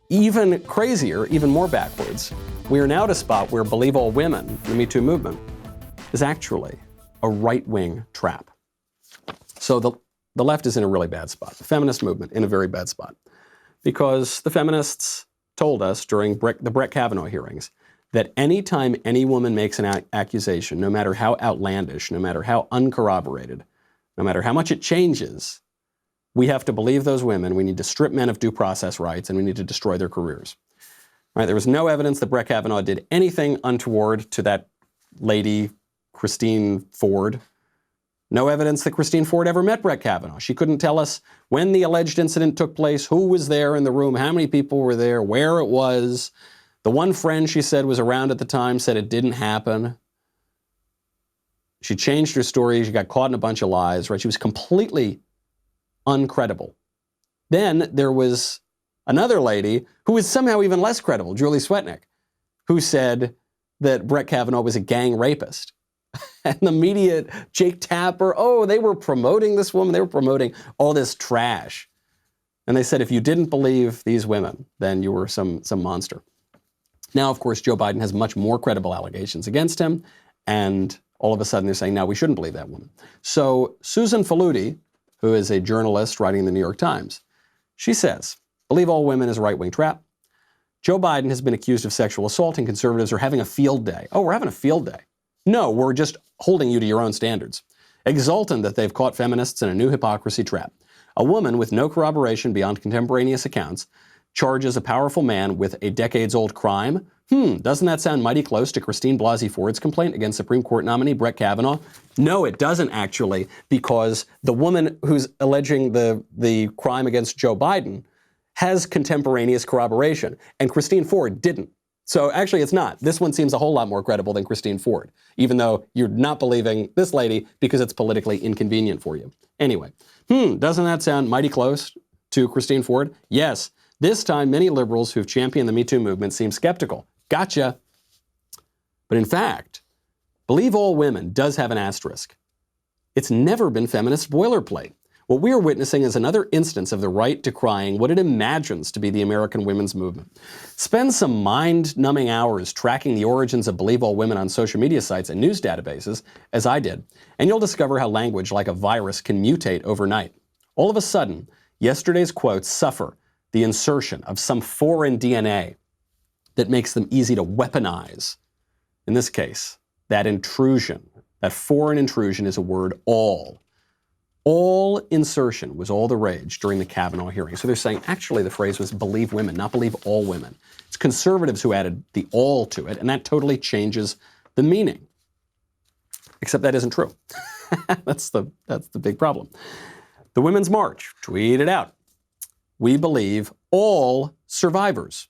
Even crazier, even more backwards, we are now at a spot where believe all women, the Me Too movement, is actually a right-wing trap. So the left is in a really bad spot. The feminist movement in a very bad spot. Because the feminists told us during the Brett Kavanaugh hearings that anytime any woman makes an accusation, no matter how outlandish, no matter how uncorroborated, no matter how much it changes, we have to believe those women, we need to strip men of due process rights, and we need to destroy their careers. Right? There was no evidence that Brett Kavanaugh did anything untoward to that lady, Christine Ford. No evidence that Christine Ford ever met Brett Kavanaugh. She couldn't tell us when the alleged incident took place, who was there in the room, how many people were there, where it was. The one friend she said was around at the time said it didn't happen. She changed her story. She got caught in a bunch of lies, right? She was completely uncredible. Then there was another lady who was somehow even less credible, Julie Swetnick, who said that Brett Kavanaugh was a gang rapist. And the media, Jake Tapper, they were promoting this woman. They were promoting all this trash. And they said, if you didn't believe these women, then you were some monster. Now, of course, Joe Biden has much more credible allegations against him. And all of a sudden they're saying, now we shouldn't believe that woman. So Susan Faludi, who is a journalist writing in the New York Times, she says, believe all women is a right-wing trap. Joe Biden has been accused of sexual assault and conservatives are having a field day. Oh, we're having a field day. No, we're just holding you to your own standards. Exultant that they've caught feminists in a new hypocrisy trap. A woman with no corroboration beyond contemporaneous accounts charges a powerful man with a decades-old crime. Doesn't that sound mighty close to Christine Blasey Ford's complaint against Supreme Court nominee Brett Kavanaugh? No, it doesn't actually, because the woman who's alleging the crime against Joe Biden has contemporaneous corroboration, and Christine Ford didn't. So actually it's not. This one seems a whole lot more credible than Christine Ford, even though you're not believing this lady because it's politically inconvenient for you. Anyway, doesn't that sound mighty close to Christine Ford? Yes. This time, many liberals who've championed the Me Too movement seem skeptical. Gotcha. But in fact, believe all women does have an asterisk. It's never been feminist boilerplate. What we are witnessing is another instance of the right decrying what it imagines to be the American women's movement. Spend some mind-numbing hours tracking the origins of Believe All Women on social media sites and news databases, as I did, and you'll discover how language like a virus can mutate overnight. All of a sudden, yesterday's quotes suffer the insertion of some foreign DNA that makes them easy to weaponize. In this case, that intrusion, that foreign intrusion is a word, all. All insertion was all the rage during the Kavanaugh hearing. So they're saying actually the phrase was believe women, not believe all women. It's conservatives who added the all to it, and that totally changes the meaning. Except that isn't true. That's the big problem. The Women's March tweeted out, we believe all survivors.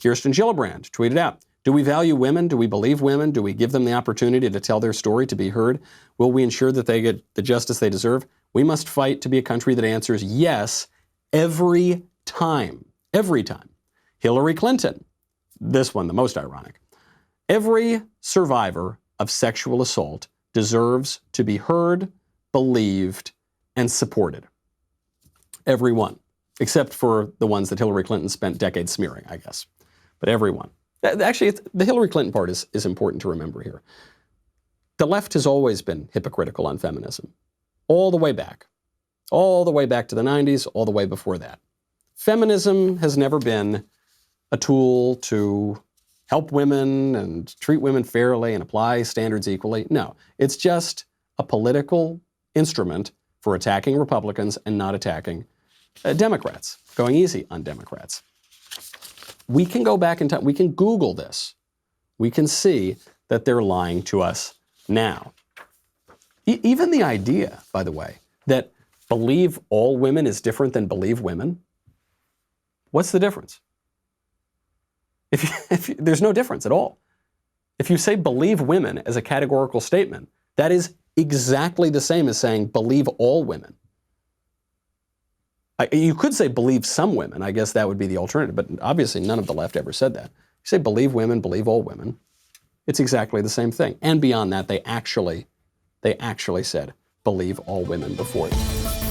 Kirsten Gillibrand tweeted out, do we value women? Do we believe women? Do we give them the opportunity to tell their story, to be heard? Will we ensure that they get the justice they deserve? We must fight to be a country that answers yes every time. Every time. Hillary Clinton, this one the most ironic. Every survivor of sexual assault deserves to be heard, believed, and supported. Every one. Except for the ones that Hillary Clinton spent decades smearing, I guess. But everyone. Actually, the Hillary Clinton part is important to remember here. The left has always been hypocritical on feminism. All the way back. All the way back to the 90s, all the way before that. Feminism has never been a tool to help women and treat women fairly and apply standards equally. No, it's just a political instrument for attacking Republicans and not attacking Democrats, going easy on Democrats. We can go back in time. We can Google this. We can see that they're lying to us now. Even the idea, by the way, that believe all women is different than believe women. What's the difference? There's no difference at all. If you say believe women as a categorical statement, that is exactly the same as saying believe all women. You could say believe some women. I guess that would be the alternative, but obviously none of the left ever said that. You say believe women, believe all women. It's exactly the same thing. And beyond that, they actually said believe all women before them.